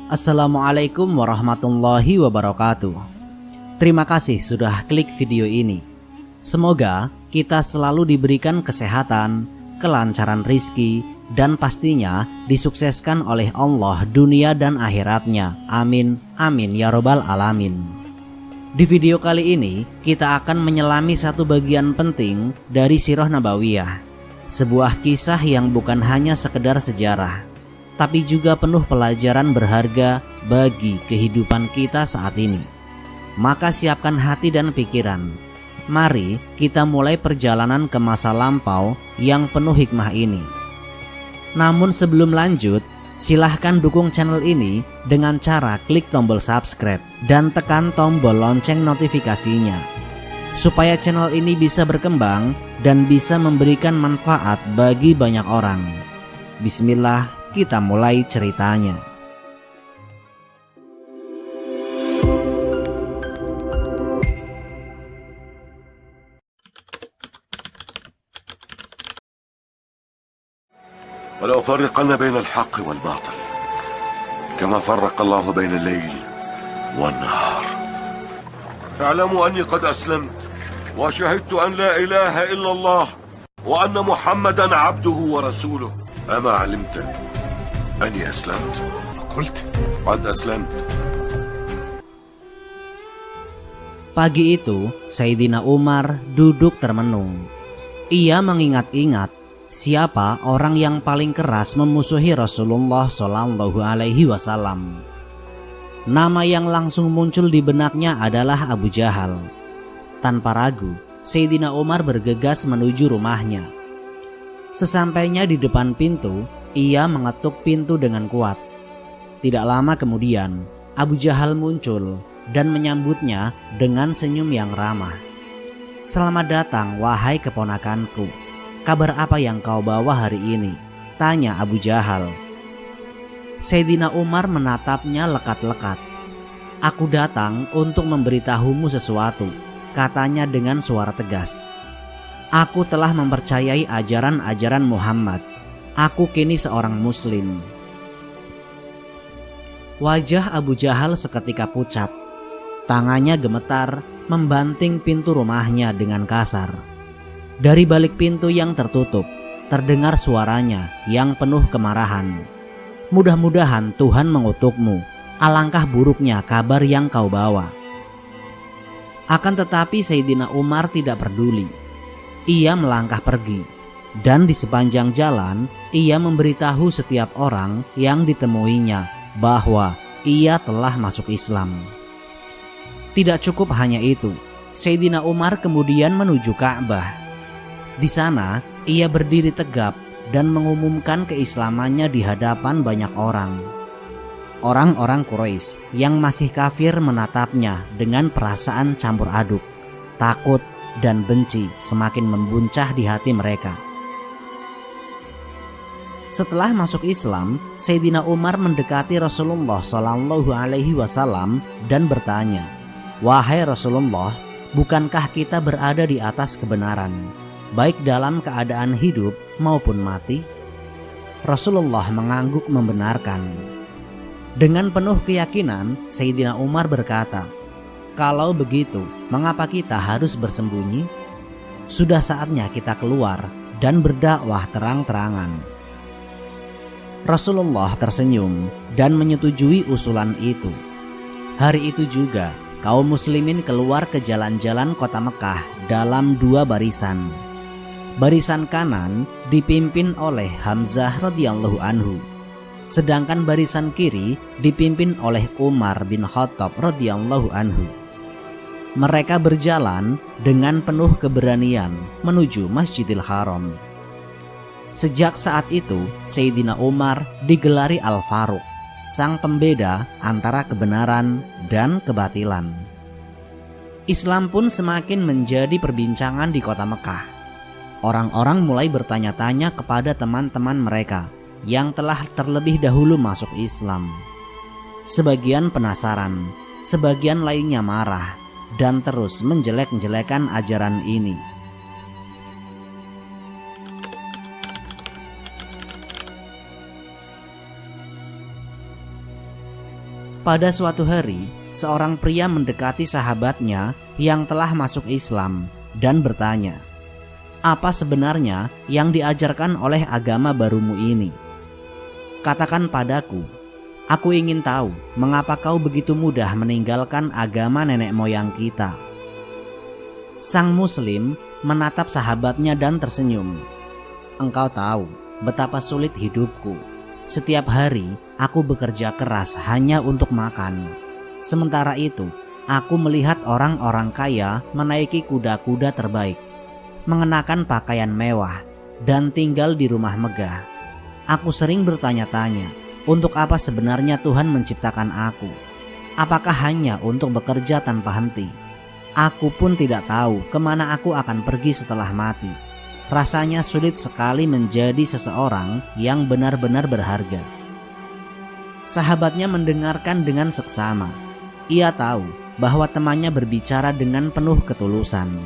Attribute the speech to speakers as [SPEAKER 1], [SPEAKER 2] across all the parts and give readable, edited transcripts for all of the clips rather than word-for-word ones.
[SPEAKER 1] Assalamualaikum warahmatullahi wabarakatuh. Terima kasih sudah klik video ini. Semoga kita selalu diberikan kesehatan, kelancaran rizki, dan pastinya disukseskan oleh Allah dunia dan akhiratnya. Amin, amin ya robbal alamin. Di video kali ini kita akan menyelami satu bagian penting dari Sirah Nabawiyah. Sebuah kisah yang bukan hanya sekedar sejarah, tapi juga penuh pelajaran berharga bagi kehidupan kita saat ini. Maka siapkan hati dan pikiran. Mari kita mulai perjalanan ke masa lampau yang penuh hikmah ini. Namun sebelum lanjut, silahkan dukung channel ini dengan cara klik tombol subscribe dan tekan tombol lonceng notifikasinya, supaya channel ini bisa berkembang dan bisa memberikan manfaat bagi banyak orang. Bismillah, kita mulai ceritanya.
[SPEAKER 2] ولأفرقن بين الحق والباطل كما فرق الله بين الليل والنهار. اعلموا أني قد أسلمت وشهدت أن لا إله إلا الله وأن محمدا عبده ورسوله. أما علمت أني أسلمت؟ قلت قد أسلمت.
[SPEAKER 1] Pagi itu, Sayyidina Umar duduk termenung. Ia mengingat-ingat siapa orang yang paling keras memusuhi Rasulullah Shallallahu Alaihi Wasallam. Nama yang langsung muncul di benaknya adalah Abu Jahal. Tanpa ragu, Sayyidina Umar bergegas menuju rumahnya. Sesampainya di depan pintu, ia mengetuk pintu dengan kuat. Tidak lama kemudian, Abu Jahal muncul dan menyambutnya dengan senyum yang ramah. "Selamat datang, wahai keponakanku. Kabar apa yang kau bawa hari ini?" tanya Abu Jahal. Sayyidina Umar menatapnya lekat-lekat. "Aku datang untuk memberitahumu sesuatu," katanya dengan suara tegas. "Aku telah mempercayai ajaran-ajaran Muhammad. Aku kini seorang muslim." Wajah Abu Jahal seketika pucat. Tangannya gemetar membanting pintu rumahnya dengan kasar. Dari balik pintu yang tertutup, terdengar suaranya yang penuh kemarahan. "Mudah-mudahan Tuhan mengutukmu. Alangkah buruknya kabar yang kau bawa." Akan tetapi Sayyidina Umar tidak peduli. Ia melangkah pergi, dan di sepanjang jalan ia memberitahu setiap orang yang ditemuinya bahwa ia telah masuk Islam. Tidak cukup hanya itu, Sayyidina Umar kemudian menuju Ka'bah. Di sana ia berdiri tegap dan mengumumkan keislamannya di hadapan banyak orang. Orang-orang Quraisy yang masih kafir menatapnya dengan perasaan campur aduk. Takut dan benci semakin membuncah di hati mereka. Setelah masuk Islam, Sayyidina Umar mendekati Rasulullah Shallallahu Alaihi Wasallam dan bertanya, "Wahai Rasulullah, bukankah kita berada di atas kebenaran, baik dalam keadaan hidup maupun mati?" Rasulullah mengangguk membenarkan. Dengan penuh keyakinan, Sayyidina Umar berkata, "Kalau begitu, mengapa kita harus bersembunyi? Sudah saatnya kita keluar dan berdakwah terang-terangan." Rasulullah tersenyum dan menyetujui usulan itu. Hari itu juga kaum muslimin keluar ke jalan-jalan kota Mekah dalam dua barisan. Barisan kanan dipimpin oleh Hamzah radhiyallahu anhu, sedangkan barisan kiri dipimpin oleh Umar bin Khattab radhiyallahu anhu. Mereka berjalan dengan penuh keberanian menuju Masjidil Haram. Sejak saat itu, Sayyidina Umar digelari Al-Faruq, sang pembeda antara kebenaran dan kebatilan. Islam pun semakin menjadi perbincangan di kota Mekah. Orang-orang mulai bertanya-tanya kepada teman-teman mereka yang telah terlebih dahulu masuk Islam. Sebagian penasaran, sebagian lainnya marah dan terus menjelek-jelekan ajaran ini. Pada suatu hari, seorang pria mendekati sahabatnya yang telah masuk Islam dan bertanya, "Apa sebenarnya yang diajarkan oleh agama barumu ini? Katakan padaku, aku ingin tahu mengapa kau begitu mudah meninggalkan agama nenek moyang kita." Sang Muslim menatap sahabatnya dan tersenyum. "Engkau tahu betapa sulit hidupku. Setiap hari aku bekerja keras hanya untuk makan. Sementara itu, aku melihat orang-orang kaya menaiki kuda-kuda terbaik, mengenakan pakaian mewah, dan tinggal di rumah megah. Aku sering bertanya-tanya, untuk apa sebenarnya Tuhan menciptakan aku? Apakah hanya untuk bekerja tanpa henti? Aku pun tidak tahu kemana aku akan pergi setelah mati. Rasanya sulit sekali menjadi seseorang yang benar-benar berharga." Sahabatnya mendengarkan dengan seksama. Ia tahu bahwa temannya berbicara dengan penuh ketulusan.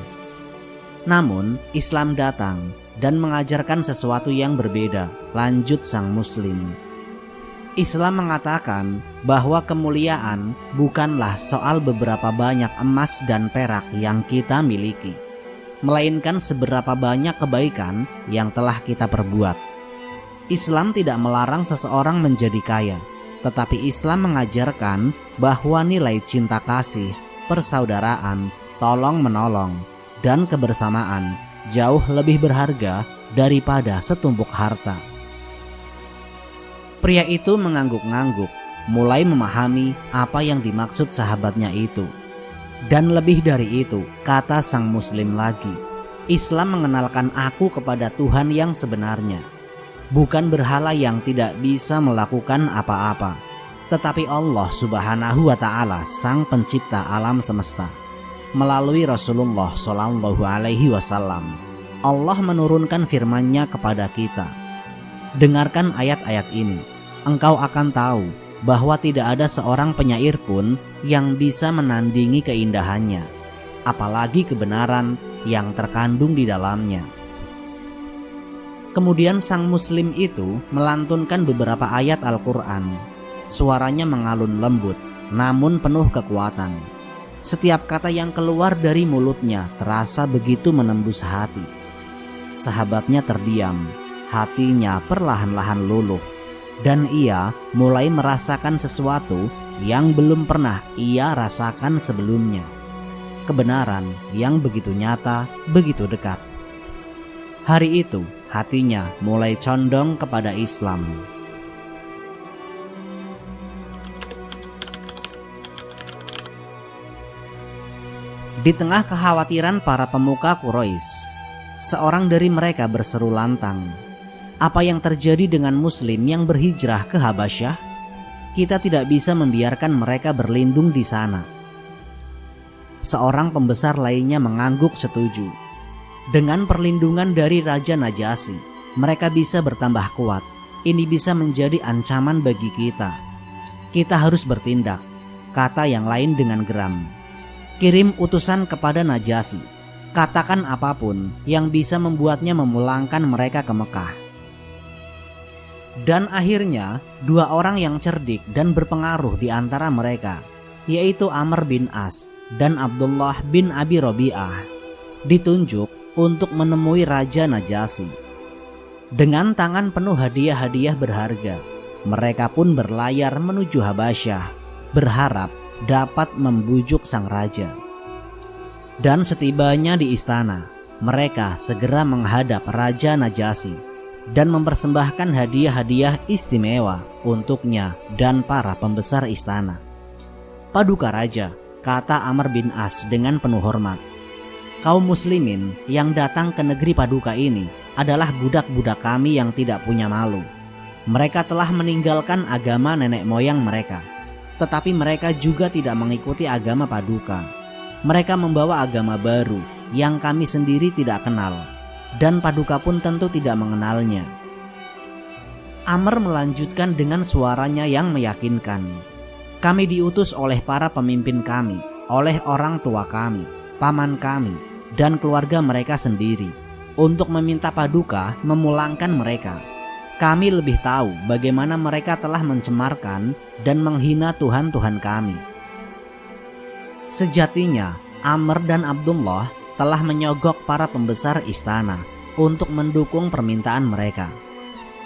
[SPEAKER 1] Namun Islam datang dan mengajarkan sesuatu yang berbeda, lanjut sang Muslim. Islam mengatakan bahwa kemuliaan bukanlah soal beberapa banyak emas dan perak yang kita miliki, melainkan seberapa banyak kebaikan yang telah kita perbuat. Islam tidak melarang seseorang menjadi kaya, tetapi Islam mengajarkan bahwa nilai cinta kasih, persaudaraan, tolong-menolong, dan kebersamaan jauh lebih berharga daripada setumpuk harta. Pria itu mengangguk-ngangguk, mulai memahami apa yang dimaksud sahabatnya itu. Dan lebih dari itu, kata sang Muslim lagi, Islam mengenalkan aku kepada Tuhan yang sebenarnya. Bukan berhala yang tidak bisa melakukan apa-apa, tetapi Allah Subhanahu wa Ta'ala, sang pencipta alam semesta. Melalui Rasulullah Shallallahu Alaihi Wasallam, Allah menurunkan firman-Nya kepada kita. Dengarkan ayat-ayat ini, engkau akan tahu bahwa tidak ada seorang penyair pun yang bisa menandingi keindahannya, apalagi kebenaran yang terkandung di dalamnya. Kemudian sang Muslim itu melantunkan beberapa ayat Al-Quran. Suaranya mengalun lembut, namun penuh kekuatan. Setiap kata yang keluar dari mulutnya terasa begitu menembus hati. Sahabatnya terdiam, hatinya perlahan-lahan luluh, dan ia mulai merasakan sesuatu yang belum pernah ia rasakan sebelumnya. Kebenaran yang begitu nyata, begitu dekat. Hari itu hatinya mulai condong kepada Islam. Di tengah kekhawatiran para pemuka Quraisy, seorang dari mereka berseru lantang, "Apa yang terjadi dengan Muslim yang berhijrah ke Habasyah? Kita tidak bisa membiarkan mereka berlindung di sana." Seorang pembesar lainnya mengangguk setuju. Dengan perlindungan dari Raja Najasyi, mereka bisa bertambah kuat. Ini bisa menjadi ancaman bagi kita. Kita harus bertindak, kata yang lain dengan geram. Kirim utusan kepada Najasyi. Katakan apapun yang bisa membuatnya memulangkan mereka ke Mekah. Dan akhirnya, dua orang yang cerdik dan berpengaruh di antara mereka, yaitu Amr bin As dan Abdullah bin Abi Rabi'ah, ditunjuk untuk menemui Raja Najasyi. Dengan tangan penuh hadiah-hadiah berharga, mereka pun berlayar menuju Habasyah, berharap dapat membujuk sang raja. Dan setibanya di istana, mereka segera menghadap Raja Najasyi dan mempersembahkan hadiah-hadiah istimewa untuknya dan para pembesar istana. "Paduka Raja," kata Amr bin As dengan penuh hormat, "kaum muslimin yang datang ke negeri Paduka ini adalah budak-budak kami yang tidak punya malu. Mereka telah meninggalkan agama nenek moyang mereka, tetapi mereka juga tidak mengikuti agama Paduka. Mereka membawa agama baru yang kami sendiri tidak kenal, dan Paduka pun tentu tidak mengenalnya." Amr melanjutkan dengan suaranya yang meyakinkan, "Kami diutus oleh para pemimpin kami, oleh orang tua kami, paman kami, dan keluarga mereka sendiri untuk meminta Paduka memulangkan mereka. Kami lebih tahu bagaimana mereka telah mencemarkan dan menghina Tuhan-Tuhan kami. Sejatinya, Amr dan Abdullah telah menyogok para pembesar istana untuk mendukung permintaan mereka.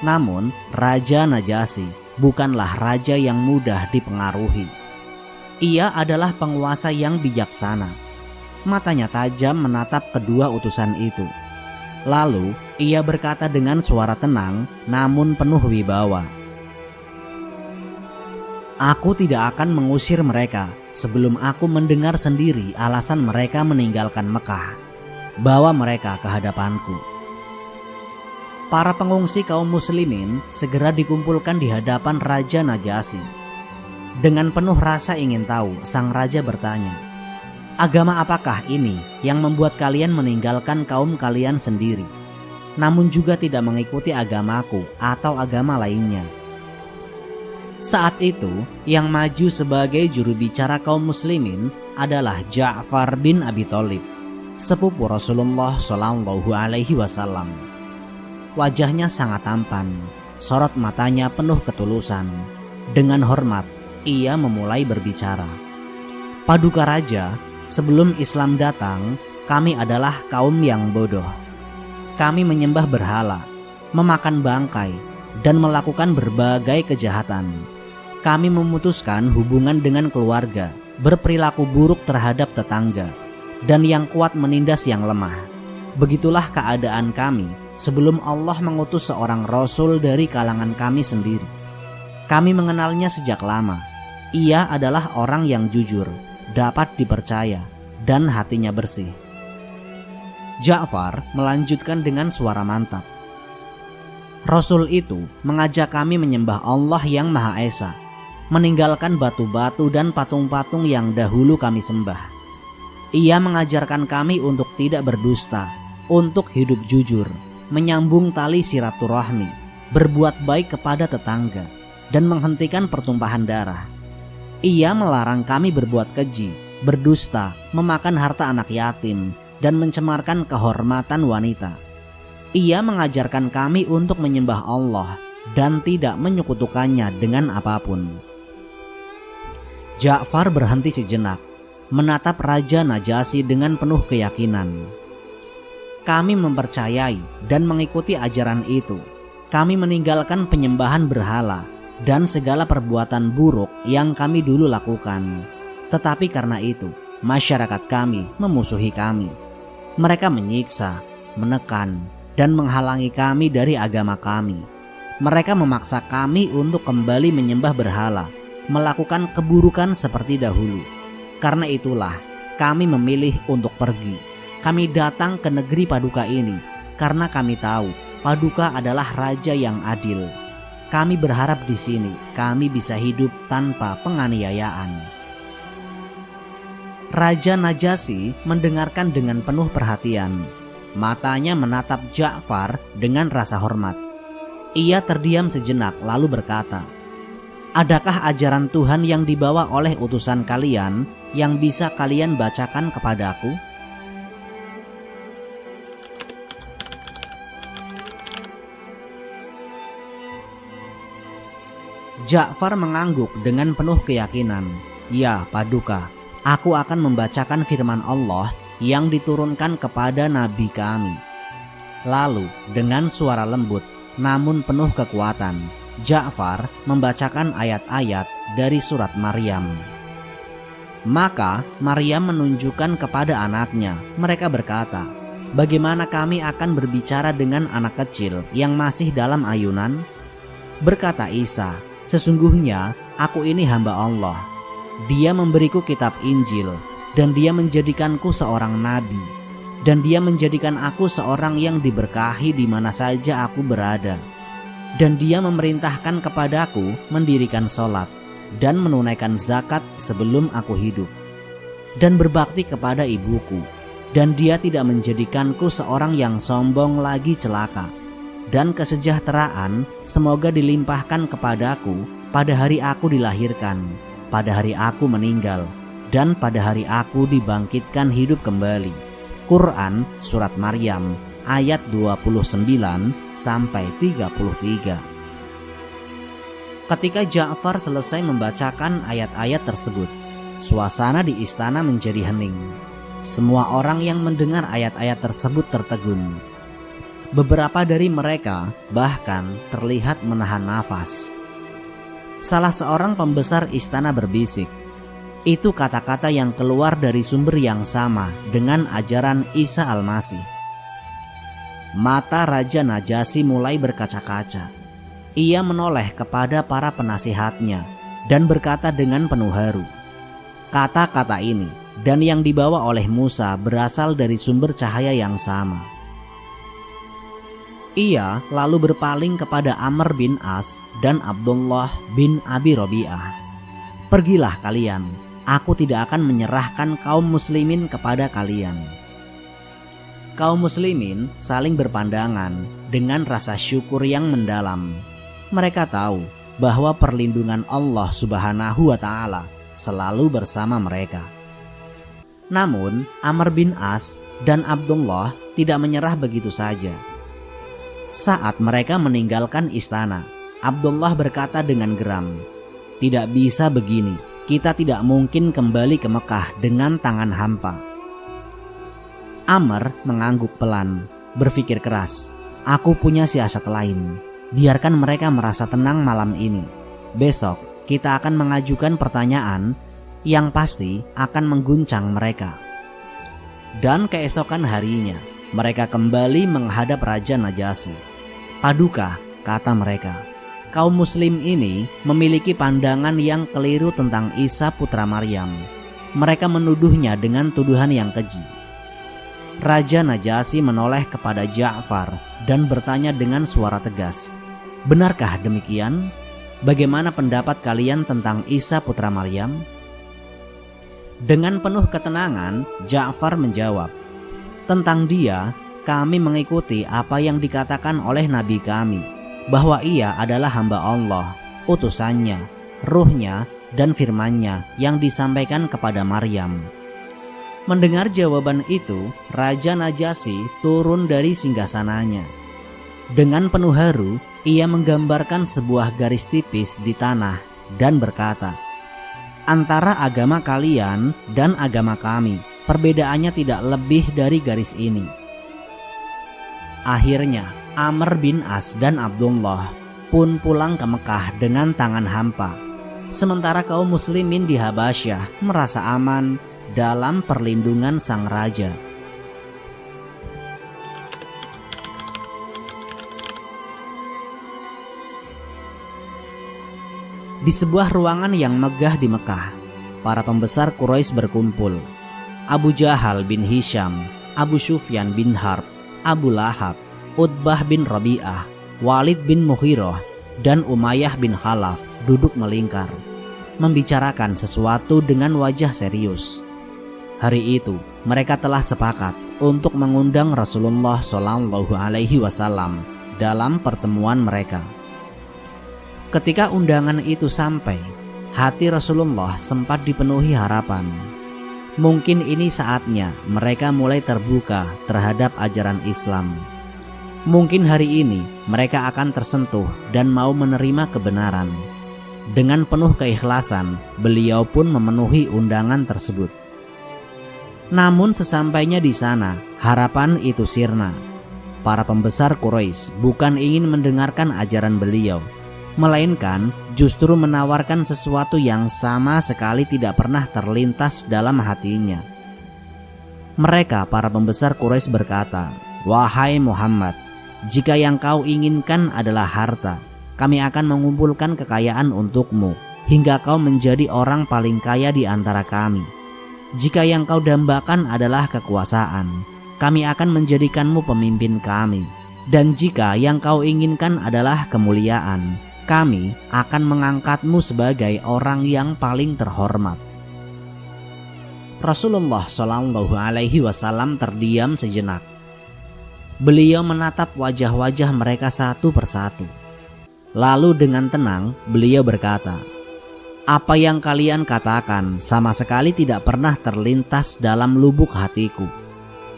[SPEAKER 1] Namun, Raja Najasyi bukanlah raja yang mudah dipengaruhi. Ia adalah penguasa yang bijaksana. Matanya tajam menatap kedua utusan itu. Lalu, ia berkata dengan suara tenang namun penuh wibawa, "Aku tidak akan mengusir mereka sebelum aku mendengar sendiri alasan mereka meninggalkan Mekah. Bawa mereka ke hadapanku." Para pengungsi kaum muslimin segera dikumpulkan di hadapan Raja Najasyi. Dengan penuh rasa ingin tahu, sang raja bertanya, "Agama apakah ini yang membuat kalian meninggalkan kaum kalian sendiri, namun juga tidak mengikuti agamaku atau agama lainnya?" Saat itu, yang maju sebagai juru bicara kaum muslimin adalah Ja'far bin Abi Thalib, sepupu Rasulullah SAW. Wajahnya sangat tampan, sorot matanya penuh ketulusan. Dengan hormat, ia memulai berbicara. "Paduka Raja, sebelum Islam datang, kami adalah kaum yang bodoh. Kami menyembah berhala, memakan bangkai, dan melakukan berbagai kejahatan. Kami memutuskan hubungan dengan keluarga, berperilaku buruk terhadap tetangga, dan yang kuat menindas yang lemah. Begitulah keadaan kami sebelum Allah mengutus seorang Rasul dari kalangan kami sendiri. Kami mengenalnya sejak lama. Ia adalah orang yang jujur, dapat dipercaya, dan hatinya bersih." Ja'far melanjutkan dengan suara mantap, "Rasul itu mengajak kami menyembah Allah yang Maha Esa, meninggalkan batu-batu dan patung-patung yang dahulu kami sembah. Ia mengajarkan kami untuk tidak berdusta, untuk hidup jujur, menyambung tali silaturahmi, berbuat baik kepada tetangga, dan menghentikan pertumpahan darah. Ia melarang kami berbuat keji, berdusta, memakan harta anak yatim, dan mencemarkan kehormatan wanita. Ia mengajarkan kami untuk menyembah Allah dan tidak menyekutukannya dengan apapun." Ja'far berhenti sejenak, menatap Raja Najasyi dengan penuh keyakinan. "Kami mempercayai dan mengikuti ajaran itu. Kami meninggalkan penyembahan berhala dan segala perbuatan buruk yang kami dulu lakukan. Tetapi karena itu, masyarakat kami memusuhi kami. Mereka menyiksa, menekan, dan menghalangi kami dari agama kami. Mereka memaksa kami untuk kembali menyembah berhala, melakukan keburukan seperti dahulu. Karena itulah, kami memilih untuk pergi. Kami datang ke negeri Paduka ini karena kami tahu Paduka adalah raja yang adil. Kami berharap di sini kami bisa hidup tanpa penganiayaan." Raja Najasyi mendengarkan dengan penuh perhatian. Matanya menatap Ja'far dengan rasa hormat. Ia terdiam sejenak lalu berkata, "Adakah ajaran Tuhan yang dibawa oleh utusan kalian yang bisa kalian bacakan kepadaku?" Ja'far mengangguk dengan penuh keyakinan. "Ya, Paduka, aku akan membacakan firman Allah yang diturunkan kepada Nabi kami." Lalu dengan suara lembut namun penuh kekuatan, Ja'far membacakan ayat-ayat dari surat Maryam. Maka Maryam menunjukkan kepada anaknya. Mereka berkata, "Bagaimana kami akan berbicara dengan anak kecil yang masih dalam ayunan?" Berkata Isa, "Sesungguhnya aku ini hamba Allah. Dia memberiku kitab Injil, dan dia menjadikanku seorang nabi, dan dia menjadikan aku seorang yang diberkahi di mana saja aku berada. Dan dia memerintahkan kepadaku mendirikan sholat dan menunaikan zakat sebelum aku hidup, dan berbakti kepada ibuku. Dan dia tidak menjadikanku seorang yang sombong lagi celaka. Dan kesejahteraan semoga dilimpahkan kepadaku pada hari aku dilahirkan, pada hari aku meninggal, dan pada hari aku dibangkitkan hidup kembali." Quran Surat Maryam ayat 29 sampai 33. Ketika Ja'far selesai membacakan ayat-ayat tersebut, suasana di istana menjadi hening. Semua orang yang mendengar ayat-ayat tersebut tertegun. Beberapa dari mereka bahkan terlihat menahan nafas. Salah seorang pembesar istana berbisik, "Itu kata-kata yang keluar dari sumber yang sama dengan ajaran Isa Al-Masih." Mata Raja Najasyi mulai berkaca-kaca. Ia menoleh kepada para penasihatnya dan berkata dengan penuh haru, "Kata-kata ini dan yang dibawa oleh Musa berasal dari sumber cahaya yang sama." Ia lalu berpaling kepada Amr bin As dan Abdullah bin Abi Robi'ah. "Pergilah kalian, aku tidak akan menyerahkan kaum muslimin kepada kalian." Kaum muslimin saling berpandangan dengan rasa syukur yang mendalam. Mereka tahu bahwa perlindungan Allah Subhanahu wa Ta'ala selalu bersama mereka. Namun, Amr bin As dan Abdullah tidak menyerah begitu saja. Saat mereka meninggalkan istana, Abdullah berkata dengan geram, "Tidak bisa begini, kita tidak mungkin kembali ke Mekah dengan tangan hampa." Amr mengangguk pelan, berpikir keras, "Aku punya siasat lain. Biarkan mereka merasa tenang malam ini. Besok kita akan mengajukan pertanyaan yang pasti akan mengguncang mereka." Dan keesokan harinya mereka kembali menghadap Raja Najasyi. "Paduka," kata mereka, "kaum muslim ini memiliki pandangan yang keliru tentang Isa putra Maryam. Mereka menuduhnya dengan tuduhan yang keji." Raja Najasyi menoleh kepada Ja'far dan bertanya dengan suara tegas, "Benarkah demikian? Bagaimana pendapat kalian tentang Isa putra Maryam?" Dengan penuh ketenangan, Ja'far menjawab, "Tentang dia, kami mengikuti apa yang dikatakan oleh Nabi kami, bahwa ia adalah hamba Allah, utusannya, ruhnya, dan firman-Nya yang disampaikan kepada Maryam." Mendengar jawaban itu, Raja Najasyi turun dari singgasananya. Dengan penuh haru, ia menggambarkan sebuah garis tipis di tanah dan berkata, "Antara agama kalian dan agama kami, perbedaannya tidak lebih dari garis ini." Akhirnya, Amr bin As dan Abdullah pun pulang ke Mekah dengan tangan hampa. Sementara kaum muslimin di Habasyah merasa aman dalam perlindungan sang raja. Di sebuah ruangan yang megah di Mekah, para pembesar Quraisy berkumpul. Abu Jahal bin Hisham, Abu Sufyan bin Harb, Abu Lahab, Utbah bin Rabi'ah, Walid bin Mughirah, dan Umayyah bin Khalaf duduk melingkar, membicarakan sesuatu dengan wajah serius. Hari itu, mereka telah sepakat untuk mengundang Rasulullah SAW dalam pertemuan mereka. Ketika undangan itu sampai, hati Rasulullah sempat dipenuhi harapan. Mungkin ini saatnya mereka mulai terbuka terhadap ajaran Islam. Mungkin hari ini mereka akan tersentuh dan mau menerima kebenaran. Dengan penuh keikhlasan, beliau pun memenuhi undangan tersebut. Namun sesampainya di sana, harapan itu sirna. Para pembesar Quraisy bukan ingin mendengarkan ajaran beliau, melainkan justru menawarkan sesuatu yang sama sekali tidak pernah terlintas dalam hatinya. Mereka, para pembesar Quraisy berkata, "Wahai Muhammad, jika yang kau inginkan adalah harta, kami akan mengumpulkan kekayaan untukmu hingga kau menjadi orang paling kaya di antara kami. Jika yang kau dambakan adalah kekuasaan, kami akan menjadikanmu pemimpin kami. Dan jika yang kau inginkan adalah kemuliaan, kami akan mengangkatmu sebagai orang yang paling terhormat." Rasulullah SAW terdiam sejenak. Beliau menatap wajah-wajah mereka satu persatu. Lalu dengan tenang beliau berkata, "Apa yang kalian katakan sama sekali tidak pernah terlintas dalam lubuk hatiku.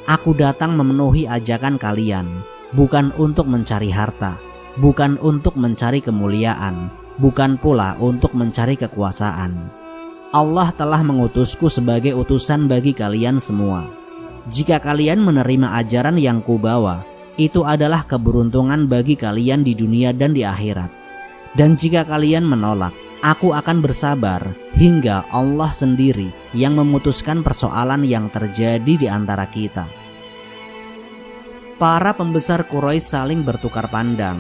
[SPEAKER 1] Aku datang memenuhi ajakan kalian, bukan untuk mencari harta, bukan untuk mencari kemuliaan, bukan pula untuk mencari kekuasaan. Allah telah mengutusku sebagai utusan bagi kalian semua. Jika kalian menerima ajaran yang kubawa, itu adalah keberuntungan bagi kalian di dunia dan di akhirat. Dan jika kalian menolak, aku akan bersabar hingga Allah sendiri yang memutuskan persoalan yang terjadi di antara kita. Para pembesar Quraisy saling bertukar pandang,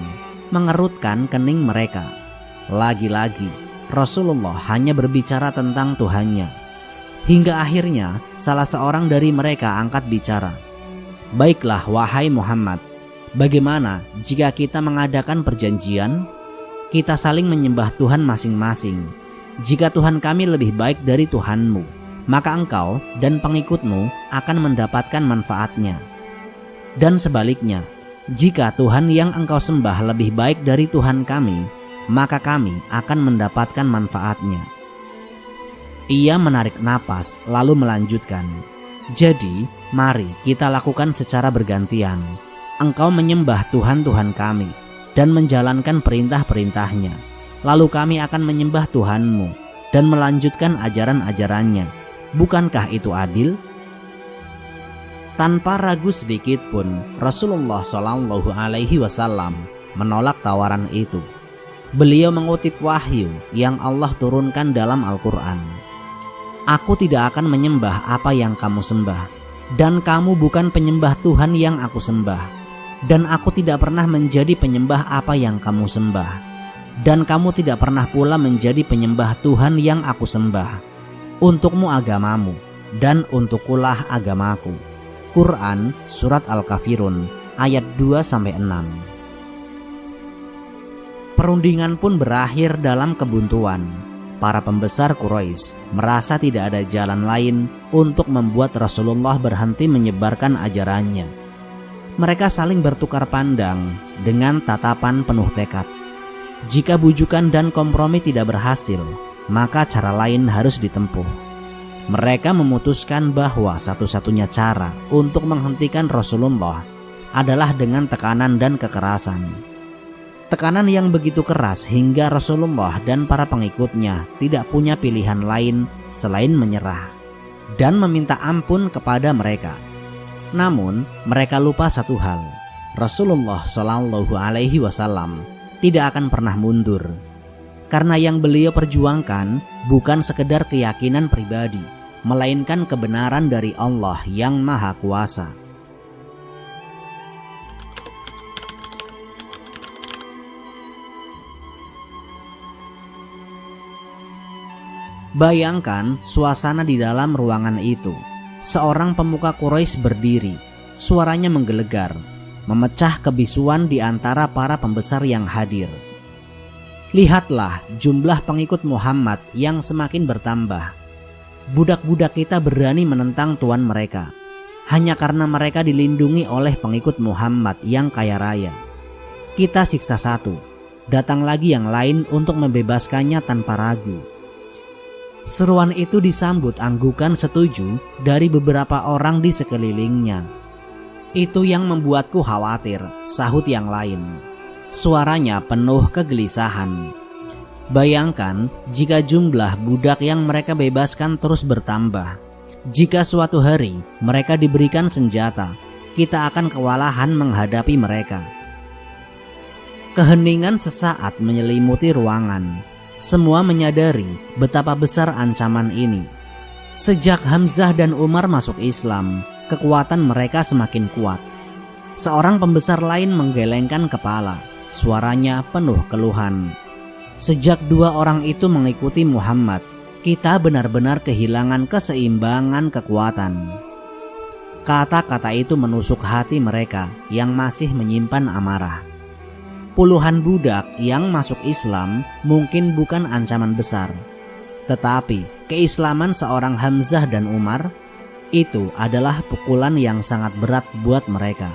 [SPEAKER 1] mengerutkan kening mereka. Lagi-lagi, Rasulullah hanya berbicara tentang Tuhannya. Hingga akhirnya salah seorang dari mereka angkat bicara. Baiklah wahai Muhammad, bagaimana jika kita mengadakan perjanjian? Kita saling menyembah Tuhan masing-masing. Jika Tuhan kami lebih baik dari Tuhanmu, maka engkau dan pengikutmu akan mendapatkan manfaatnya. Dan sebaliknya, jika Tuhan yang engkau sembah lebih baik dari Tuhan kami, maka kami akan mendapatkan manfaatnya. Ia menarik napas lalu melanjutkan, jadi mari kita lakukan secara bergantian. Engkau menyembah Tuhan-Tuhan kami dan menjalankan perintah-perintahnya. Lalu kami akan menyembah Tuhanmu dan melanjutkan ajaran-ajarannya. Bukankah itu adil? Tanpa ragu sedikit pun, Rasulullah SAW menolak tawaran itu. Beliau mengutip wahyu yang Allah turunkan dalam Al-Quran. Aku tidak akan menyembah apa yang kamu sembah, dan kamu bukan penyembah Tuhan yang aku sembah, dan aku tidak pernah menjadi penyembah apa yang kamu sembah, dan kamu tidak pernah pula menjadi penyembah Tuhan yang aku sembah. Untukmu agamamu, dan untukkulah agamaku. Quran Surat Al-Kafirun ayat 2-6. Perundingan pun berakhir dalam kebuntuan. Para pembesar Quraisy merasa tidak ada jalan lain untuk membuat Rasulullah berhenti menyebarkan ajarannya. Mereka saling bertukar pandang dengan tatapan penuh tekad. Jika bujukan dan kompromi tidak berhasil, maka cara lain harus ditempuh. Mereka memutuskan bahwa satu-satunya cara untuk menghentikan Rasulullah adalah dengan tekanan dan kekerasan. Tekanan yang begitu keras hingga Rasulullah dan para pengikutnya tidak punya pilihan lain selain menyerah dan meminta ampun kepada mereka. Namun mereka lupa satu hal, Rasulullah SAW tidak akan pernah mundur. Karena yang beliau perjuangkan bukan sekedar keyakinan pribadi, melainkan kebenaran dari Allah yang Maha Kuasa. Bayangkan suasana di dalam ruangan itu. Seorang pemuka Quraisy berdiri, suaranya menggelegar, memecah kebisuan di antara para pembesar yang hadir. Lihatlah jumlah pengikut Muhammad yang semakin bertambah. Budak-budak kita berani menentang tuan mereka, hanya karena mereka dilindungi oleh pengikut Muhammad yang kaya raya. Kita siksa satu, datang lagi yang lain untuk membebaskannya tanpa ragu. Seruan itu disambut anggukan setuju dari beberapa orang di sekelilingnya. Itu yang membuatku khawatir, sahut yang lain. Suaranya penuh kegelisahan. Bayangkan jika jumlah budak yang mereka bebaskan terus bertambah. Jika suatu hari mereka diberikan senjata, kita akan kewalahan menghadapi mereka. Keheningan sesaat menyelimuti ruangan. Semua menyadari betapa besar ancaman ini. Sejak Hamzah dan Umar masuk Islam, kekuatan mereka semakin kuat. Seorang pembesar lain menggelengkan kepala, suaranya penuh keluhan. Sejak dua orang itu mengikuti Muhammad, kita benar-benar kehilangan keseimbangan kekuatan. Kata-kata itu menusuk hati mereka yang masih menyimpan amarah. Puluhan budak yang masuk Islam mungkin bukan ancaman besar, tetapi keislaman seorang Hamzah dan Umar itu adalah pukulan yang sangat berat buat mereka.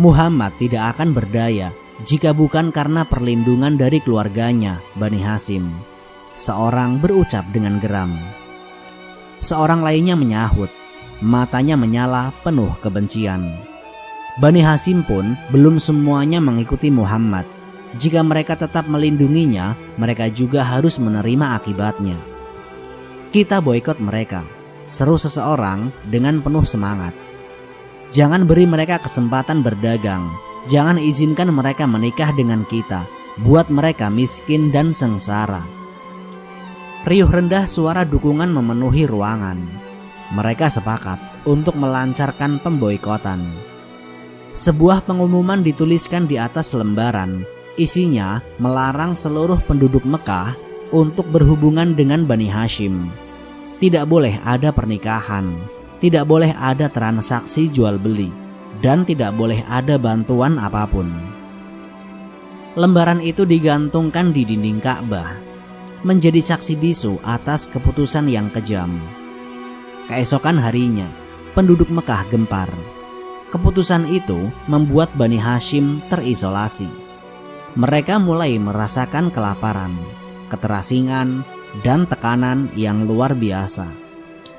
[SPEAKER 1] Muhammad tidak akan berdaya jika bukan karena perlindungan dari keluarganya, Bani Hashim. Seorang berucap dengan geram. Seorang lainnya menyahut, matanya menyala penuh kebencian. Bani Hashim pun belum semuanya mengikuti Muhammad. Jika mereka tetap melindunginya, mereka juga harus menerima akibatnya. Kita boikot mereka, seru seseorang dengan penuh semangat. Jangan beri mereka kesempatan berdagang. Jangan izinkan mereka menikah dengan kita. Buat mereka miskin dan sengsara. Riuh rendah suara dukungan memenuhi ruangan. Mereka sepakat untuk melancarkan pemboikotan. Sebuah pengumuman dituliskan di atas lembaran. Isinya melarang seluruh penduduk Mekah untuk berhubungan dengan Bani Hashim. Tidak boleh ada pernikahan, tidak boleh ada transaksi jual beli, dan tidak boleh ada bantuan apapun. Lembaran itu digantungkan di dinding Ka'bah, menjadi saksi bisu atas keputusan yang kejam. Keesokan harinya, penduduk Mekah gempar. Keputusan itu membuat Bani Hashim terisolasi. Mereka mulai merasakan kelaparan, keterasingan, dan tekanan yang luar biasa.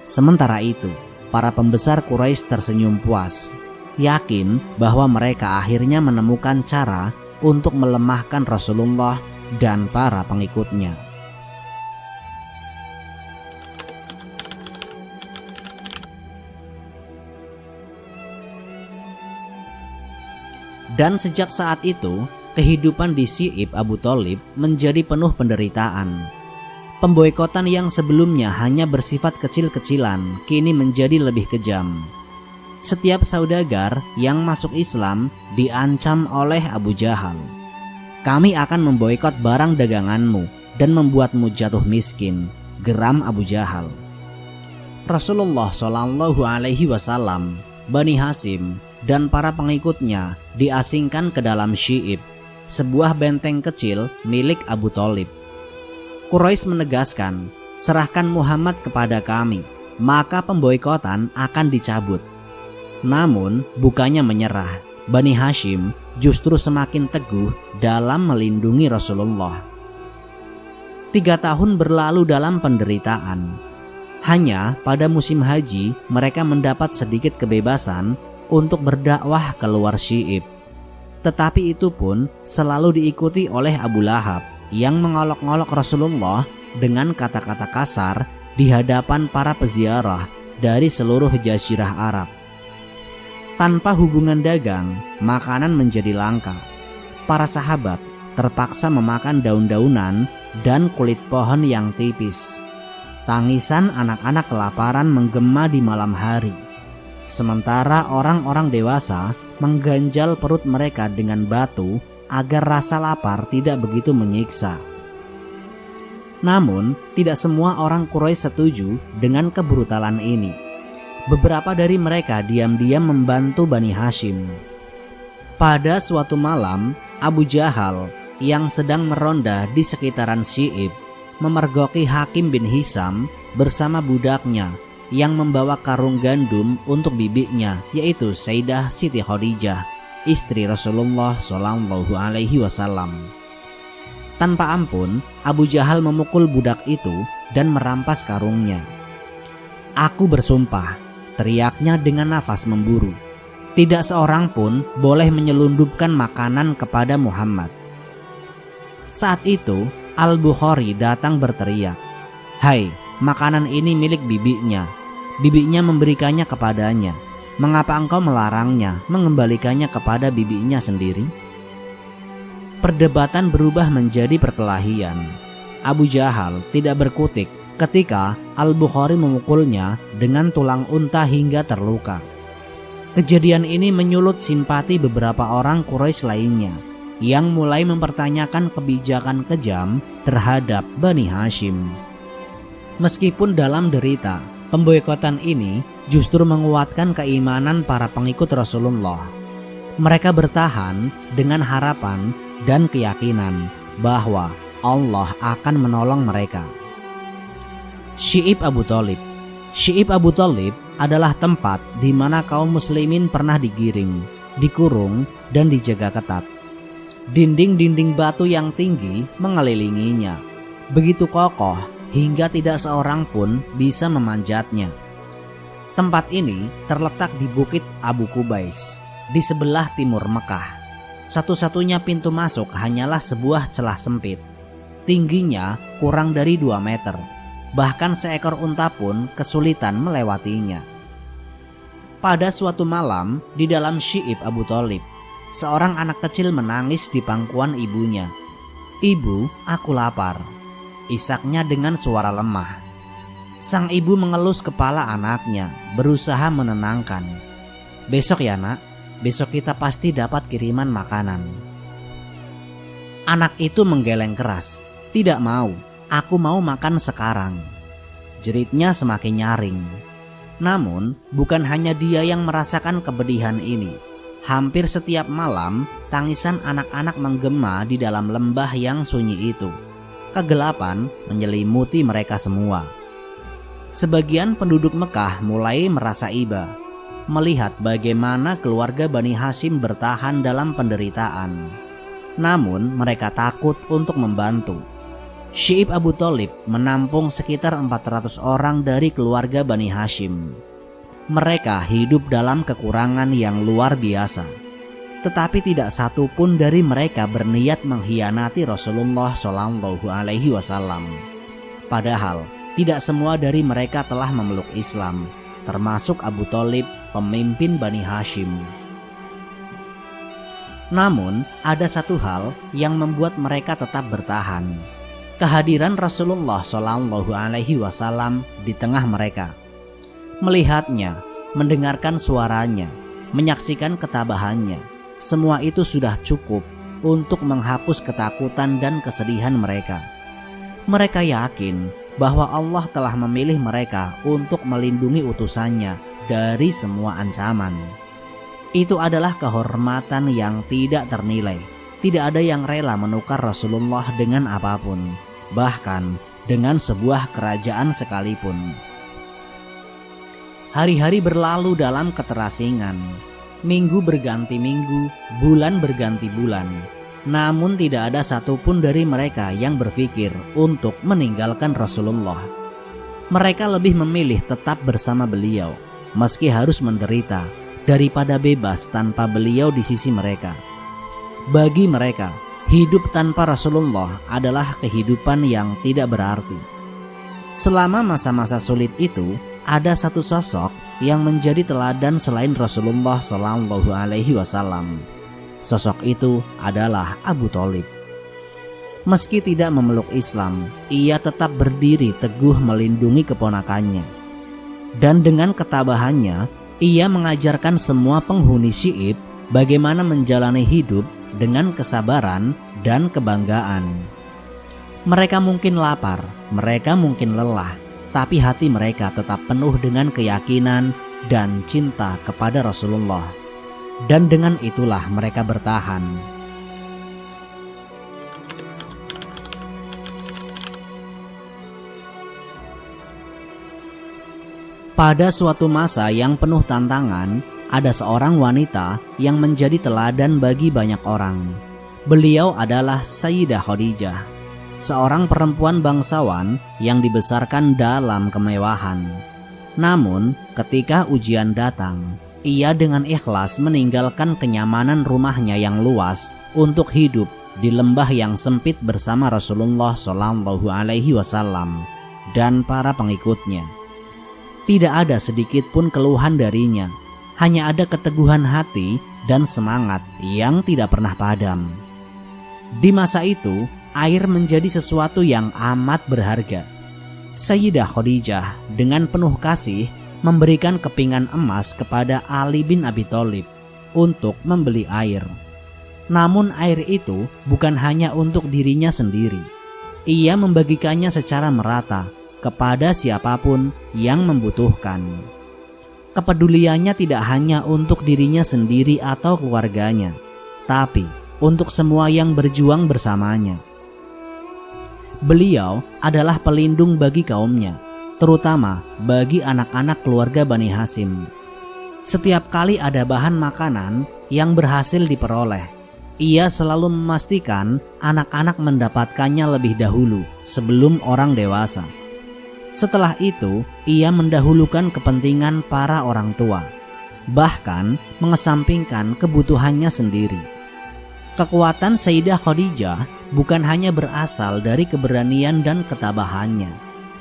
[SPEAKER 1] Sementara itu, para pembesar Quraisy tersenyum puas, yakin bahwa mereka akhirnya menemukan cara untuk melemahkan Rasulullah dan para pengikutnya. Dan sejak saat itu, kehidupan di Syi'ib Abu Thalib menjadi penuh penderitaan. Pemboikotan yang sebelumnya hanya bersifat kecil-kecilan kini menjadi lebih kejam. Setiap saudagar yang masuk Islam diancam oleh Abu Jahal. Kami akan memboikot barang daganganmu dan membuatmu jatuh miskin, geram Abu Jahal. Rasulullah SAW, Bani Hashim, dan para pengikutnya diasingkan ke dalam Syi'ib, sebuah benteng kecil milik Abu Thalib. Quraisy menegaskan, serahkan Muhammad kepada kami, maka pemboikotan akan dicabut. Namun bukannya menyerah, Bani Hashim justru semakin teguh dalam melindungi Rasulullah. 3 tahun berlalu dalam penderitaan. Hanya pada musim haji mereka mendapat sedikit kebebasan untuk berdakwah keluar Syi'ib. Tetapi itu pun selalu diikuti oleh Abu Lahab yang mengolok-olok Rasulullah dengan kata-kata kasar di hadapan para peziarah dari seluruh jazirah Arab. Tanpa hubungan dagang, makanan menjadi langka. Para sahabat terpaksa memakan daun-daunan dan kulit pohon yang tipis. Tangisan anak-anak kelaparan menggema di malam hari. Sementara orang-orang dewasa mengganjal perut mereka dengan batu agar rasa lapar tidak begitu menyiksa. Namun, tidak semua orang Quraisy setuju dengan kebrutalan ini. Beberapa dari mereka diam-diam membantu Bani Hashim. Pada suatu malam, Abu Jahal yang sedang meronda di sekitaran Syi'ib memergoki Hakim bin Hisham bersama budaknya yang membawa karung gandum untuk bibinya, yaitu Sayyidah Siti Khadijah, istri Rasulullah SAW. Tanpa ampun, Abu Jahal memukul budak itu dan merampas karungnya. "Aku bersumpah," teriaknya dengan nafas memburu, "tidak seorang pun boleh menyelundupkan makanan kepada Muhammad." Saat itu, Al-Bukhari datang berteriak, "Hai, makanan ini milik bibinya. Bibinya memberikannya kepadanya. Mengapa engkau melarangnya, mengembalikannya kepada bibinya sendiri?" Perdebatan berubah menjadi perkelahian. Abu Jahal tidak berkutik ketika Al-Bukhari memukulnya dengan tulang unta hingga terluka. Kejadian ini menyulut simpati beberapa orang Quraisy lainnya yang mulai mempertanyakan kebijakan kejam terhadap Bani Hashim. Meskipun dalam derita, pemboikotan ini justru menguatkan keimanan para pengikut Rasulullah. Mereka bertahan dengan harapan dan keyakinan bahwa Allah akan menolong mereka. Syi'ib Abu Thalib. Syi'ib Abu Thalib adalah tempat di mana kaum muslimin pernah digiring, dikurung, dan dijaga ketat. Dinding-dinding batu yang tinggi mengelilinginya, begitu kokoh hingga tidak seorang pun bisa memanjatnya. Tempat ini terletak di Bukit Abu Kubais, di sebelah timur Mekah. Satu-satunya pintu masuk hanyalah sebuah celah sempit. Tingginya kurang dari 2 meter. Bahkan seekor unta pun kesulitan melewatinya. Pada suatu malam di dalam Syi'ib Abu Thalib, seorang anak kecil menangis di pangkuan ibunya. "Ibu, aku lapar," isaknya dengan suara lemah. Sang ibu mengelus kepala anaknya, berusaha menenangkan. "Besok ya nak, besok kita pasti dapat kiriman makanan." Anak itu menggeleng keras. "Tidak mau, aku mau makan sekarang." Jeritnya semakin nyaring. Namun bukan hanya dia yang merasakan kepedihan ini. Hampir setiap malam tangisan anak-anak menggema di dalam lembah yang sunyi itu. Kegelapan menyelimuti mereka semua. Sebagian penduduk Mekah mulai merasa iba melihat bagaimana keluarga Bani Hashim bertahan dalam penderitaan. Namun mereka takut untuk membantu. Syi'ib Abu Thalib menampung sekitar 400 orang dari keluarga Bani Hashim. Mereka hidup dalam kekurangan yang luar biasa. Tetapi tidak satu pun dari mereka berniat mengkhianati Rasulullah SAW. Padahal tidak semua dari mereka telah memeluk Islam, termasuk Abu Thalib, pemimpin Bani Hashim. Namun, ada satu hal yang membuat mereka tetap bertahan. Kehadiran Rasulullah SAW di tengah mereka. Melihatnya, mendengarkan suaranya, menyaksikan ketabahannya, semua itu sudah cukup untuk menghapus ketakutan dan kesedihan mereka. Mereka yakin bahwa Allah telah memilih mereka untuk melindungi utusannya dari semua ancaman. Itu adalah kehormatan yang tidak ternilai. Tidak ada yang rela menukar Rasulullah dengan apapun, bahkan dengan sebuah kerajaan sekalipun. Hari-hari berlalu dalam keterasingan. Minggu berganti minggu, bulan berganti bulan. Namun tidak ada satupun dari mereka yang berpikir untuk meninggalkan Rasulullah. Mereka lebih memilih tetap bersama beliau, meski harus menderita, daripada bebas tanpa beliau di sisi mereka. Bagi mereka, hidup tanpa Rasulullah adalah kehidupan yang tidak berarti. Selama masa-masa sulit itu, ada satu sosok yang menjadi teladan selain Rasulullah SAW. Sosok itu adalah Abu Thalib. Meski tidak memeluk Islam, ia tetap berdiri teguh melindungi keponakannya. Dan dengan ketabahannya, ia mengajarkan semua penghuni Syi'ib bagaimana menjalani hidup dengan kesabaran dan kebanggaan. Mereka mungkin lapar, mereka mungkin lelah, tapi hati mereka tetap penuh dengan keyakinan dan cinta kepada Rasulullah. Dan dengan itulah mereka bertahan. Pada suatu masa yang penuh tantangan, ada seorang wanita yang menjadi teladan bagi banyak orang. Beliau adalah Sayyidah Khadijah, seorang perempuan bangsawan yang dibesarkan dalam kemewahan. Namun, ketika ujian datang, ia dengan ikhlas meninggalkan kenyamanan rumahnya yang luas untuk hidup di lembah yang sempit bersama Rasulullah SAW dan para pengikutnya. Tidak ada sedikit pun keluhan darinya, hanya ada keteguhan hati dan semangat yang tidak pernah padam. Di masa itu, air menjadi sesuatu yang amat berharga. Sayyidah Khadijah dengan penuh kasih memberikan kepingan emas kepada Ali bin Abi Thalib untuk membeli air. Namun air itu bukan hanya untuk dirinya sendiri. Ia membagikannya secara merata kepada siapapun yang membutuhkan. Kepeduliannya tidak hanya untuk dirinya sendiri atau keluarganya, tapi untuk semua yang berjuang bersamanya. Beliau adalah pelindung bagi kaumnya, terutama bagi anak-anak keluarga Bani Hashim. Setiap kali ada bahan makanan yang berhasil diperoleh, ia selalu memastikan anak-anak mendapatkannya lebih dahulu sebelum orang dewasa. Setelah itu, ia mendahulukan kepentingan para orang tua, bahkan mengesampingkan kebutuhannya sendiri. Kekuatan Sayyidah Khadijah bukan hanya berasal dari keberanian dan ketabahannya,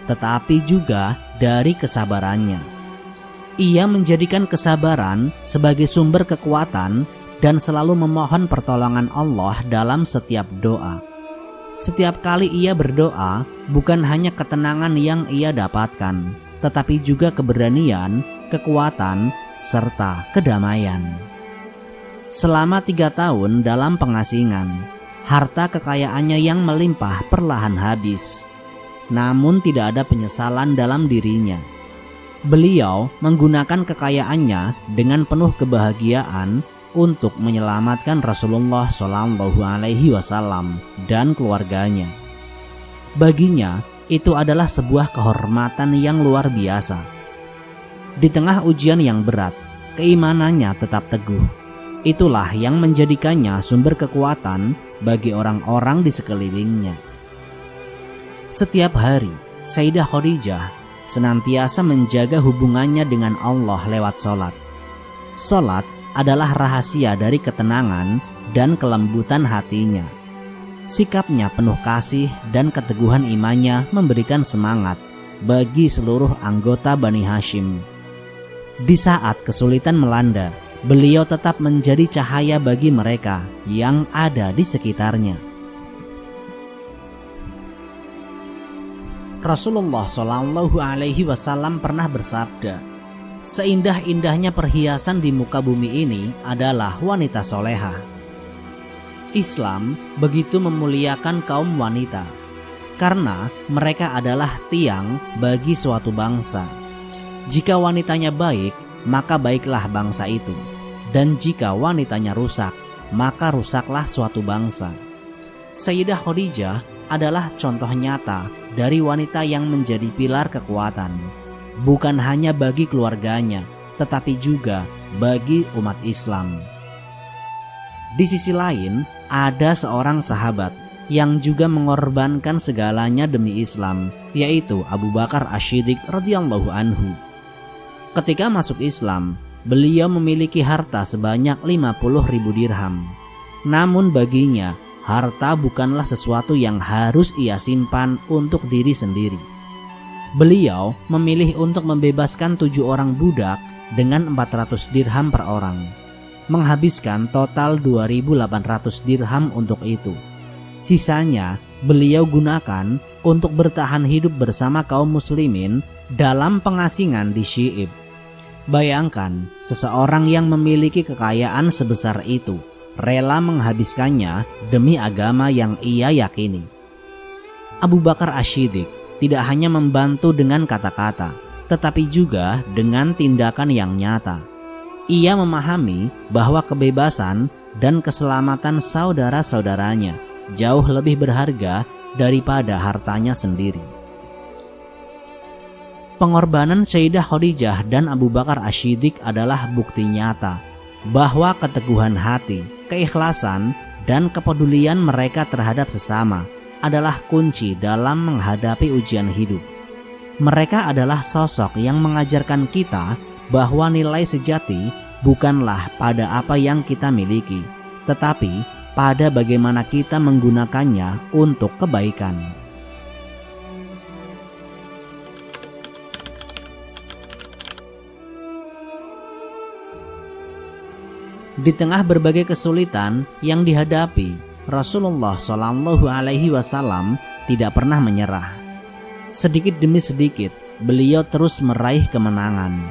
[SPEAKER 1] tetapi juga dari kesabarannya. Ia menjadikan kesabaran sebagai sumber kekuatan dan selalu memohon pertolongan Allah dalam setiap doa. Setiap kali ia berdoa, bukan hanya ketenangan yang ia dapatkan, tetapi juga keberanian, kekuatan, serta kedamaian. Selama 3 tahun dalam pengasingan, harta kekayaannya yang melimpah perlahan habis. Namun tidak ada penyesalan dalam dirinya. Beliau menggunakan kekayaannya dengan penuh kebahagiaan untuk menyelamatkan Rasulullah SAW dan keluarganya. Baginya, itu adalah sebuah kehormatan yang luar biasa. Di tengah ujian yang berat, keimanannya tetap teguh. Itulah yang menjadikannya sumber kekuatan bagi orang-orang di sekelilingnya. Setiap hari, Sayyidah Khadijah senantiasa menjaga hubungannya dengan Allah lewat sholat. Sholat adalah rahasia dari ketenangan dan kelembutan hatinya. Sikapnya penuh kasih dan keteguhan imannya memberikan semangat bagi seluruh anggota Bani Hashim. Di saat kesulitan melanda, beliau tetap menjadi cahaya bagi mereka yang ada di sekitarnya. Rasulullah SAW pernah bersabda, "Seindah-indahnya perhiasan di muka bumi ini adalah wanita soleha." Islam begitu memuliakan kaum wanita karena mereka adalah tiang bagi suatu bangsa. Jika wanitanya baik, maka baiklah bangsa itu, dan jika wanitanya rusak, maka rusaklah suatu bangsa. Sayyidah Khadijah adalah contoh nyata dari wanita yang menjadi pilar kekuatan, bukan hanya bagi keluarganya, tetapi juga bagi umat Islam. Di sisi lain, ada seorang sahabat yang juga mengorbankan segalanya demi Islam, yaitu Abu Bakar As-Siddiq radhiyallahu anhu. Ketika masuk Islam, beliau memiliki harta sebanyak 50.000 dirham. Namun baginya, harta bukanlah sesuatu yang harus ia simpan untuk diri sendiri. Beliau memilih untuk membebaskan 7 orang budak dengan 400 dirham per orang, menghabiskan total 2.800 dirham untuk itu. Sisanya beliau gunakan untuk bertahan hidup bersama kaum muslimin dalam pengasingan di Syi'ib. Bayangkan, seseorang yang memiliki kekayaan sebesar itu rela menghabiskannya demi agama yang ia yakini. Abu Bakar As-Siddiq tidak hanya membantu dengan kata-kata, tetapi juga dengan tindakan yang nyata. Ia memahami bahwa kebebasan dan keselamatan saudara-saudaranya jauh lebih berharga daripada hartanya sendiri. Pengorbanan Sayyidah Khadijah dan Abu Bakar As-Siddiq adalah bukti nyata bahwa keteguhan hati, keikhlasan, dan kepedulian mereka terhadap sesama adalah kunci dalam menghadapi ujian hidup. Mereka adalah sosok yang mengajarkan kita bahwa nilai sejati bukanlah pada apa yang kita miliki, tetapi pada bagaimana kita menggunakannya untuk kebaikan. Di tengah berbagai kesulitan yang dihadapi, Rasulullah SAW tidak pernah menyerah. Sedikit demi sedikit, beliau terus meraih kemenangan.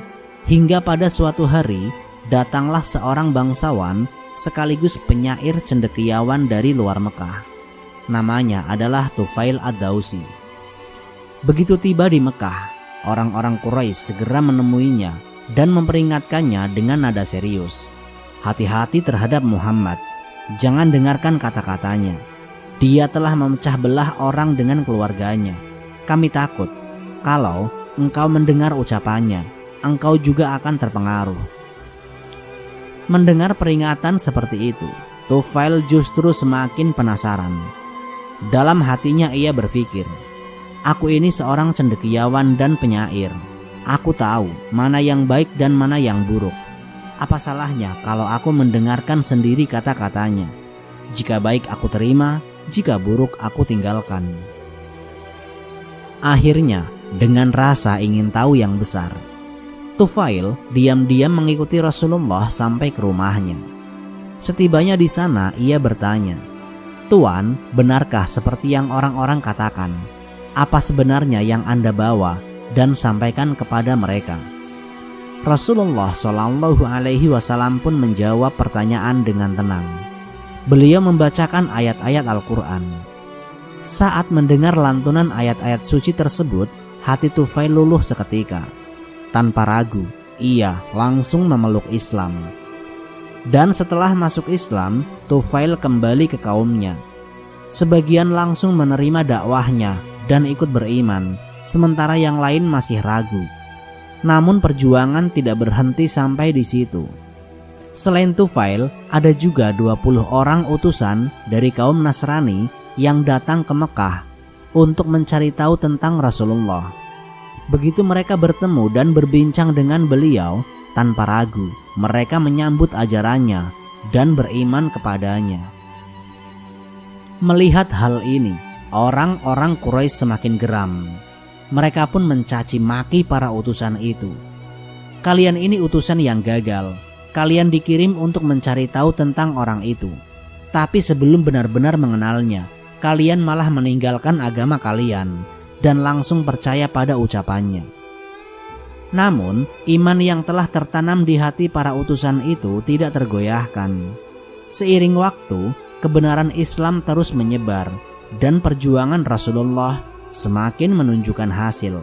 [SPEAKER 1] Hingga pada suatu hari, datanglah seorang bangsawan sekaligus penyair cendekiawan dari luar Mekah. Namanya adalah Tufail Ad-Dausi. Begitu tiba di Mekah, orang-orang Quraisy segera menemuinya dan memperingatkannya dengan nada serius. Hati-hati terhadap Muhammad, jangan dengarkan kata-katanya. Dia telah memecah belah orang dengan keluarganya. Kami takut kalau engkau mendengar ucapannya, engkau juga akan terpengaruh. Mendengar peringatan seperti itu, Tufail justru semakin penasaran. Dalam hatinya ia berpikir, Aku ini seorang cendekiawan dan penyair. Aku tahu mana yang baik dan mana yang buruk. Apa salahnya kalau aku mendengarkan sendiri kata-katanya? Jika baik aku terima, jika buruk aku tinggalkan." Akhirnya, dengan rasa ingin tahu yang besar, Tufail diam-diam mengikuti Rasulullah sampai ke rumahnya. Setibanya di sana, ia bertanya, "Tuan, benarkah seperti yang orang-orang katakan? Apa sebenarnya yang Anda bawa dan sampaikan kepada mereka?" Rasulullah Shallallahu Alaihi Wasallam pun menjawab pertanyaan dengan tenang. Beliau membacakan ayat-ayat Al-Quran. Saat mendengar lantunan ayat-ayat suci tersebut, hati Tufail luluh seketika. Tanpa ragu, ia langsung memeluk Islam. Dan setelah masuk Islam, Tufail kembali ke kaumnya. Sebagian langsung menerima dakwahnya dan ikut beriman, sementara yang lain masih ragu. Namun perjuangan tidak berhenti sampai di situ. Selain Tufail, ada juga 20 orang utusan dari kaum Nasrani yang datang ke Mekah untuk mencari tahu tentang Rasulullah. Begitu mereka bertemu dan berbincang dengan beliau, tanpa ragu mereka menyambut ajarannya dan beriman kepadanya. Melihat hal ini, orang-orang Quraisy semakin geram. Mereka pun mencaci maki para utusan itu. "Kalian ini utusan yang gagal. Kalian dikirim untuk mencari tahu tentang orang itu. Tapi sebelum benar-benar mengenalnya, kalian malah meninggalkan agama kalian dan langsung percaya pada ucapannya." Namun, iman yang telah tertanam di hati para utusan itu tidak tergoyahkan. Seiring waktu, kebenaran Islam terus menyebar dan perjuangan Rasulullah semakin menunjukkan hasil.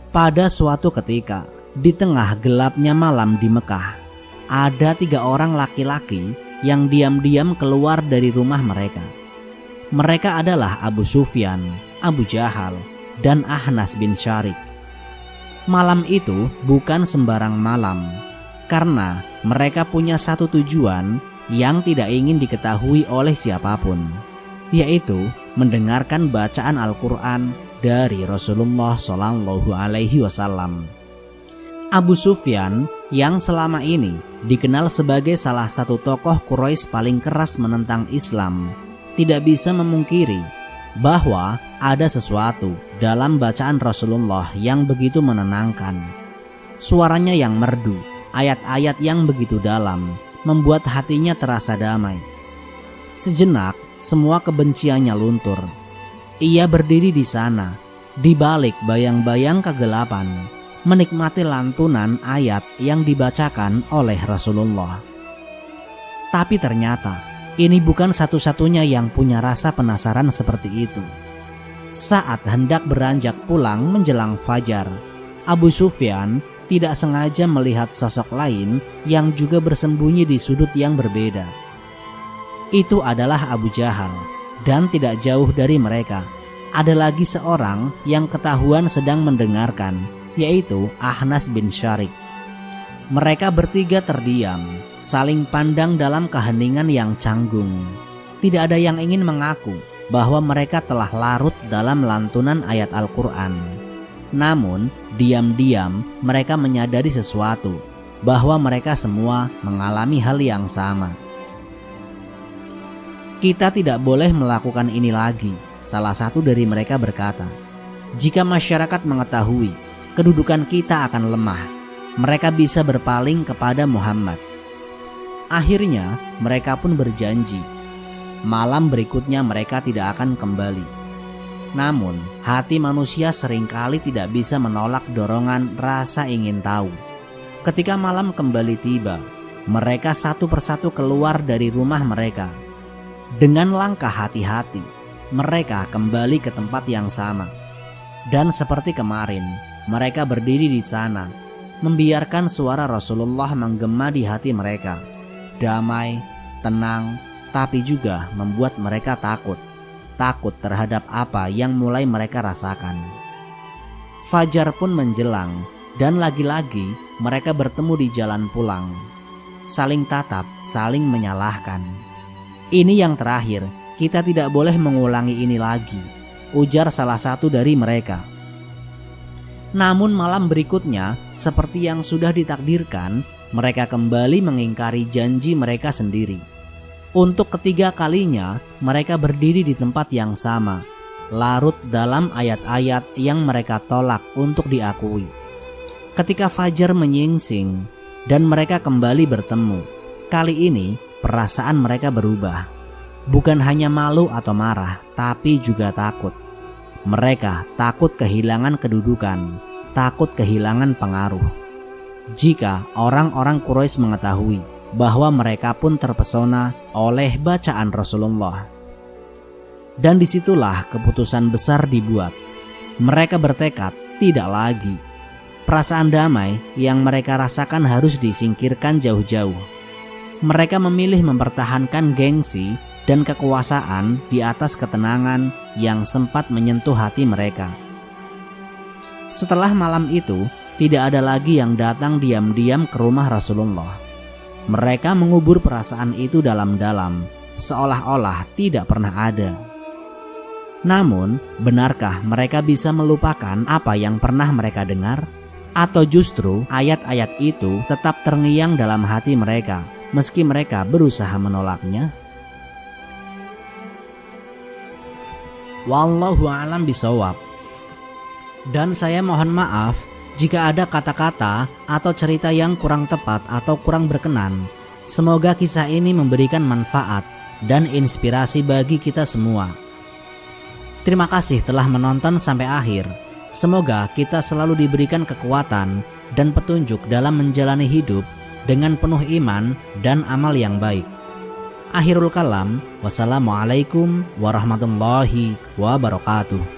[SPEAKER 1] Pada suatu ketika, di tengah gelapnya malam di Mekah, ada 3 orang laki-laki yang diam-diam keluar dari rumah mereka. Mereka adalah Abu Sufyan, Abu Jahal, dan Ahnas bin Syarik. Malam itu bukan sembarang malam, karena mereka punya satu tujuan yang tidak ingin diketahui oleh siapapun, yaitu mendengarkan bacaan Al-Quran dari Rasulullah Shallallahu Alaihi Wasallam. Abu Sufyan yang selama ini dikenal sebagai salah satu tokoh Quraisy paling keras menentang Islam, tidak bisa memungkiri bahwa ada sesuatu dalam bacaan Rasulullah yang begitu menenangkan. Suaranya yang merdu, ayat-ayat yang begitu dalam, membuat hatinya terasa damai. Sejenak, semua kebenciannya luntur. Ia berdiri di sana, di balik bayang-bayang kegelapan, menikmati lantunan ayat yang dibacakan oleh Rasulullah. Tapi ternyata, ini bukan satu-satunya yang punya rasa penasaran seperti itu. Saat hendak beranjak pulang menjelang fajar, Abu Sufyan tidak sengaja melihat sosok lain yang juga bersembunyi di sudut yang berbeda. Itu adalah Abu Jahal, dan tidak jauh dari mereka ada lagi seorang yang ketahuan sedang mendengarkan, yaitu Ahnas bin Syarik. Mereka bertiga terdiam, saling pandang dalam keheningan yang canggung. Tidak ada yang ingin mengaku bahwa mereka telah larut dalam lantunan ayat Al-Quran. Namun, diam-diam mereka menyadari sesuatu, bahwa mereka semua mengalami hal yang sama. "Kita tidak boleh melakukan ini lagi," salah satu dari mereka berkata. "Jika masyarakat mengetahui, kedudukan kita akan lemah. Mereka bisa berpaling kepada Muhammad." Akhirnya mereka pun berjanji, malam berikutnya mereka tidak akan kembali. Namun hati manusia seringkali tidak bisa menolak dorongan rasa ingin tahu. Ketika malam kembali tiba, mereka satu persatu keluar dari rumah mereka. Dengan langkah hati-hati, mereka kembali ke tempat yang sama. Dan seperti kemarin, mereka berdiri di sana, membiarkan suara Rasulullah menggema di hati mereka. Damai, tenang, tapi juga membuat mereka takut terhadap apa yang mulai mereka rasakan. Fajar pun menjelang, dan lagi-lagi mereka bertemu di jalan pulang. saling tatap, saling menyalahkan. Ini yang terakhir, kita tidak boleh mengulangi ini lagi, ujar salah satu dari mereka. Namun malam berikutnya, seperti yang sudah ditakdirkan, mereka kembali mengingkari janji mereka sendiri. Untuk ketiga kalinya, mereka berdiri di tempat yang sama, larut dalam ayat-ayat yang mereka tolak untuk diakui. Ketika fajar menyingsing dan mereka kembali bertemu, kali ini perasaan mereka berubah. Bukan hanya malu atau marah, tapi juga takut. Mereka takut kehilangan kedudukan, takut kehilangan pengaruh. Jika orang-orang Quraisy mengetahui bahwa mereka pun terpesona oleh bacaan Rasulullah. Dan disitulah keputusan besar dibuat. Mereka bertekad tidak lagi. Perasaan damai yang mereka rasakan harus disingkirkan jauh-jauh. Mereka memilih mempertahankan gengsi dan kekuasaan di atas ketenangan yang sempat menyentuh hati mereka. Setelah malam itu, tidak ada lagi yang datang diam-diam ke rumah Rasulullah. Mereka mengubur perasaan itu dalam-dalam, seolah-olah tidak pernah ada. Namun, benarkah mereka bisa melupakan apa yang pernah mereka dengar? Atau justru ayat-ayat itu tetap terngiang dalam hati mereka, meski mereka berusaha menolaknya? Wallahu a'lam bishawab. Dan saya mohon maaf jika ada kata-kata atau cerita yang kurang tepat atau kurang berkenan. Semoga kisah ini memberikan manfaat dan inspirasi bagi kita semua. Terima kasih telah menonton sampai akhir. Semoga kita selalu diberikan kekuatan dan petunjuk dalam menjalani hidup dengan penuh iman dan amal yang baik. Akhirul kalam, wassalamualaikum warahmatullahi wabarakatuh.